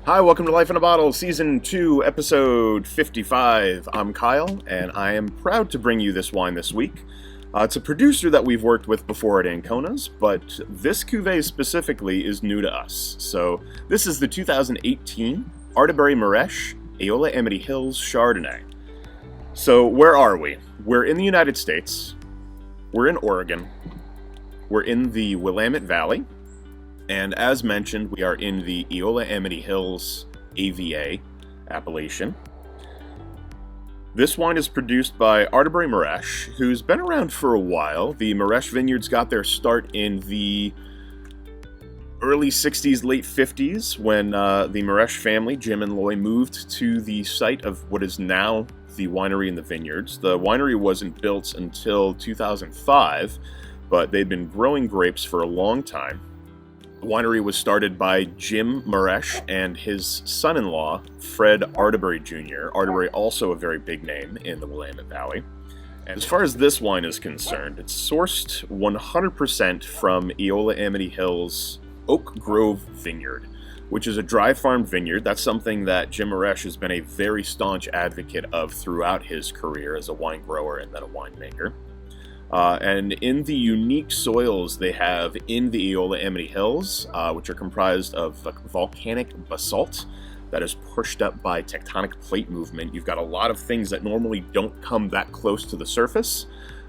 Hi, welcome to Life in a Bottle, Season 2, Episode 55. I'm Kyle, and I am proud to bring you this wine this week. It's a producer that we've worked with before at Ancona's, but this cuvee specifically is new to us. So this is the 2018 Arterberry Maresh Eola Amity Hills Chardonnay. So where are we? We're in the United States. We're in Oregon. We're in the Willamette Valley. And as mentioned, we are in the Eola Amity Hills AVA appellation. This wine is produced by Arterberry Maresh, who's been around for a while. The Maresh vineyards got their start in the early 60s, late 50s, when the Maresh family, Jim and Loy, moved to the site of what is now the winery and the vineyards. The winery wasn't built until 2005, but they'd been growing grapes for a long time. The winery was started by Jim Maresh and his son-in-law, Fred Arterberry Jr. Arterberry, also a very big name in the Willamette Valley. And as far as this wine is concerned, it's sourced 100% from Eola Amity Hills Oak Grove Vineyard, which is a dry farm vineyard. That's something that Jim Maresh has been a very staunch advocate of throughout his career as a wine grower and then a winemaker. And in the unique soils they have in the Eola Amity Hills, which are comprised of volcanic basalt that is pushed up by tectonic plate movement, you've got a lot of things that normally don't come that close to the surface.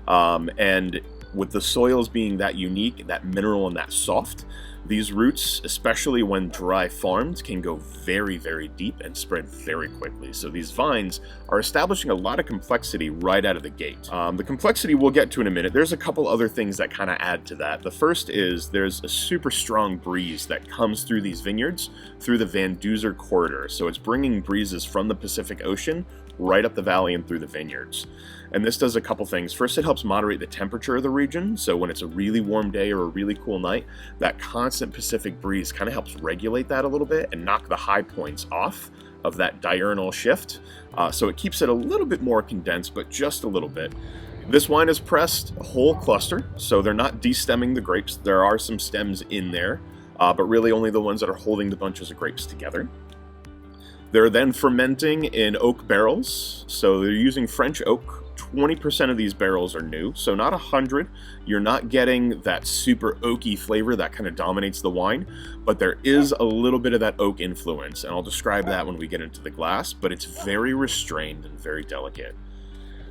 And with the soils being that unique, that mineral and that soft, these roots, especially when dry farmed, can go very, very deep and spread very quickly. So these vines are establishing a lot of complexity right out of the gate. The complexity we'll get to in a minute. There's a couple other things that kind of add to that. The first is there's a super strong breeze that comes through these vineyards through the Van Duzer corridor. So it's bringing breezes from the Pacific Ocean right up the valley and through the vineyards. And this does a couple things. First, it helps moderate the temperature of the region. So when it's a really warm day or a really cool night, that constant Pacific breeze kind of helps regulate that a little bit and knock the high points off of that diurnal shift. So it keeps it a little bit more condensed, but just a little bit. This wine is pressed a whole cluster, so they're not destemming the grapes. There are some stems in there, but really only the ones that are holding the bunches of grapes together. They're then fermenting in oak barrels, so they're using French oak. 20% of these barrels are new, so not 100. You're not getting that super oaky flavor that kind of dominates the wine, but there is a little bit of that oak influence, and I'll describe that when we get into the glass, but it's very restrained and very delicate.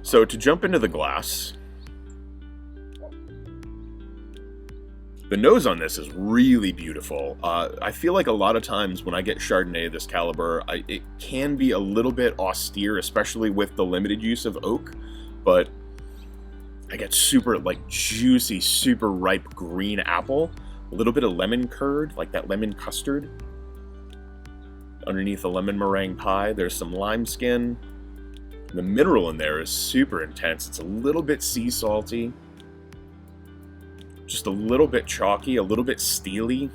So to jump into the glass, the nose on this is really beautiful. I feel like a lot of times when I get Chardonnay of this caliber, it can be a little bit austere, especially with the limited use of oak, but I get super juicy, super ripe green apple, a little bit of lemon curd, like that lemon custard. Underneath the lemon meringue pie, there's some lime skin. The mineral in there is super intense. It's a little bit sea salty. Just a little bit chalky, a little bit steely.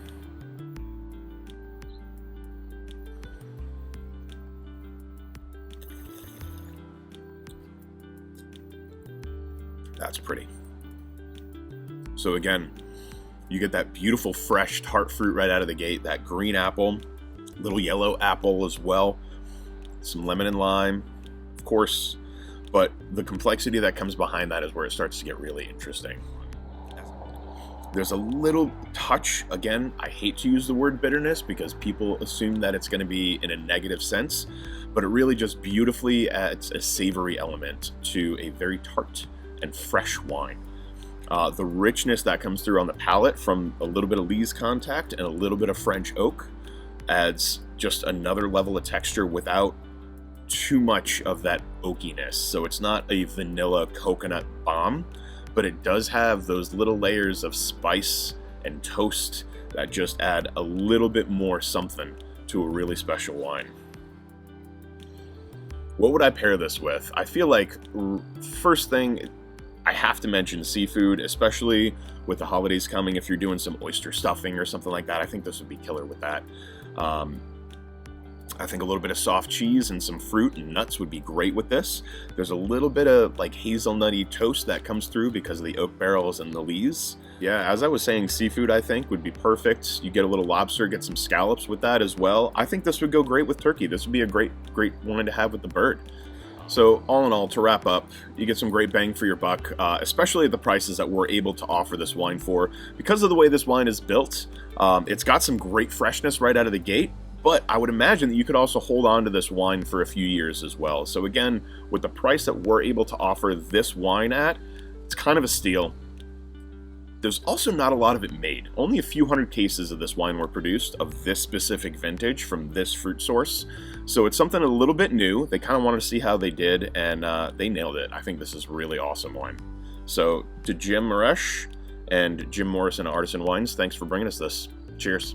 That's pretty. So again, you get that beautiful fresh tart fruit right out of the gate, that green apple, little yellow apple as well, some lemon and lime, of course, but the complexity that comes behind that is where it starts to get really interesting. There's a little touch, again, I hate to use the word bitterness because people assume that it's going to be in a negative sense, but it really just beautifully adds a savory element to a very tart and fresh wine. The richness that comes through on the palate from a little bit of lees contact and a little bit of French oak adds just another level of texture without too much of that oakiness. So it's not a vanilla coconut bomb, but it does have those little layers of spice and toast that just add a little bit more something to a really special wine. What would I pair this with? I feel like first thing, I have to mention seafood, especially with the holidays coming. If you're doing some oyster stuffing or something like that, I think this would be killer with that. I think a little bit of soft cheese and some fruit and nuts would be great with this. There's a little bit of hazelnutty toast that comes through because of the oak barrels and the lees. Yeah, as I was saying, seafood I think would be perfect. You get a little lobster, get some scallops with that as well. I think this would go great with turkey. This would be a great wine to have with the bird. So all in all, to wrap up, you get some great bang for your buck, especially at the prices that we're able to offer this wine for. Because of the way this wine is built, it's got some great freshness right out of the gate, but I would imagine that you could also hold on to this wine for a few years as well. So again, with the price that we're able to offer this wine at, it's kind of a steal. There's also not a lot of it made. Only a few hundred cases of this wine were produced of this specific vintage from this fruit source. So it's something a little bit new. They kind of wanted to see how they did, and they nailed it. I think this is really awesome wine. So to Jim Maresh and Jim Morrison at Artisan Wines, thanks for bringing us this. Cheers.